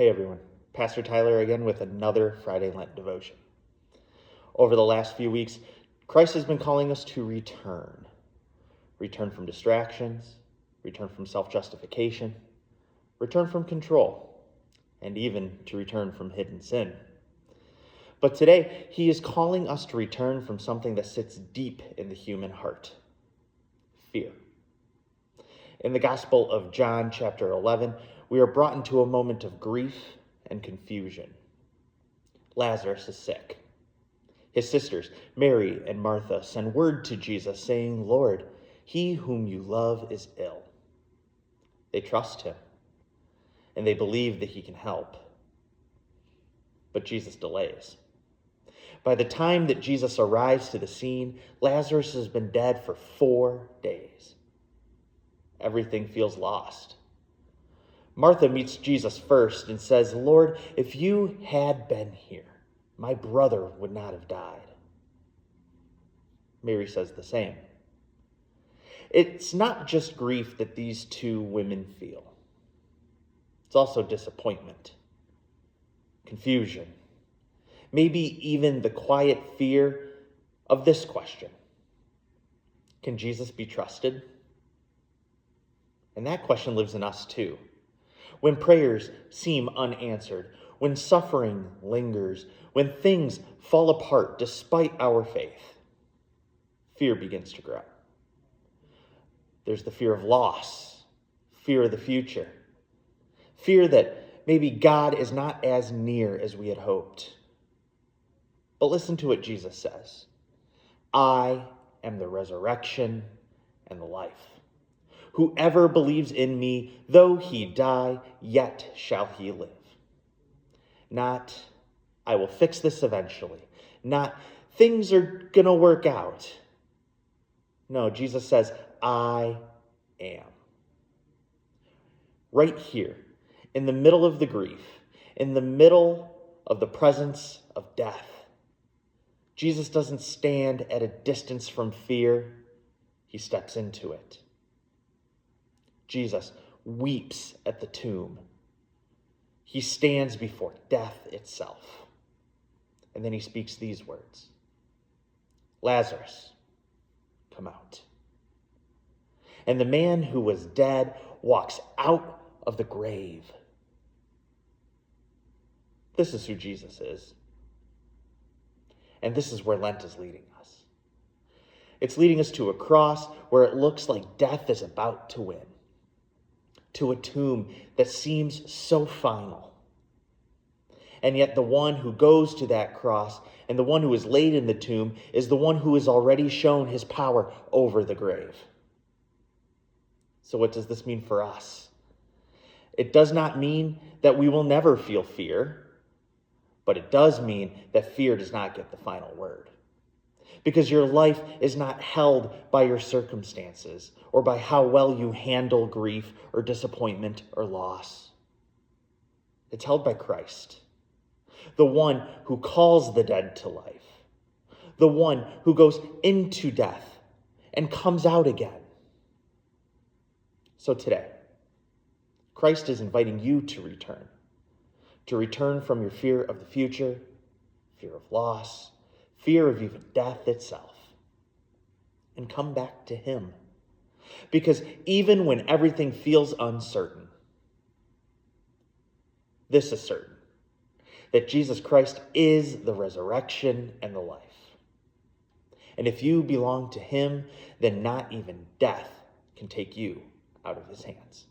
Hey everyone, Pastor Tyler again with another Friday Lent devotion. Over the last few weeks, Christ has been calling us to return. Return from distractions, return from self-justification, return from control, and even to return from hidden sin. But today, he is calling us to return from something that sits deep in the human heart: fear. In the Gospel of John, chapter 11, we are brought into a moment of grief and confusion. Lazarus is sick. His sisters, Mary and Martha, send word to Jesus saying, "Lord, he whom you love is ill." They trust him, and they believe that he can help. But Jesus delays. By the time that Jesus arrives to the scene, Lazarus has been dead for 4 days. Everything feels lost. Martha meets Jesus first and says, "Lord, if you had been here, my brother would not have died." Mary says the same. It's not just grief that these two women feel. It's also disappointment, confusion, maybe even the quiet fear of this question: can Jesus be trusted? And that question lives in us too. When prayers seem unanswered, when suffering lingers, when things fall apart despite our faith, fear begins to grow. There's the fear of loss, fear of the future, fear that maybe God is not as near as we had hoped. But listen to what Jesus says: "I am the resurrection and the life. Whoever believes in me, though he die, yet shall he live." Not, "I will fix this eventually." Not, "things are going to work out." No, Jesus says, "I am." Right here, in the middle of the grief, in the middle of the presence of death, Jesus doesn't stand at a distance from fear. He steps into it. Jesus weeps at the tomb. He stands before death itself. And then he speaks these words: "Lazarus, come out." And the man who was dead walks out of the grave. This is who Jesus is. And this is where Lent is leading us. It's leading us to a cross where it looks like death is about to win, to a tomb that seems so final. And yet the one who goes to that cross and the one who is laid in the tomb is the one who has already shown his power over the grave. So what does this mean for us? It does not mean that we will never feel fear, but it does mean that fear does not get the final word. Because your life is not held by your circumstances or by how well you handle grief or disappointment or loss. It's held by Christ, the one who calls the dead to life, the one who goes into death and comes out again. So today, Christ is inviting you to return from your fear of the future, fear of loss, fear of even death itself, and come back to him. Because even when everything feels uncertain, this is certain: that Jesus Christ is the resurrection and the life. And if you belong to him, then not even death can take you out of his hands.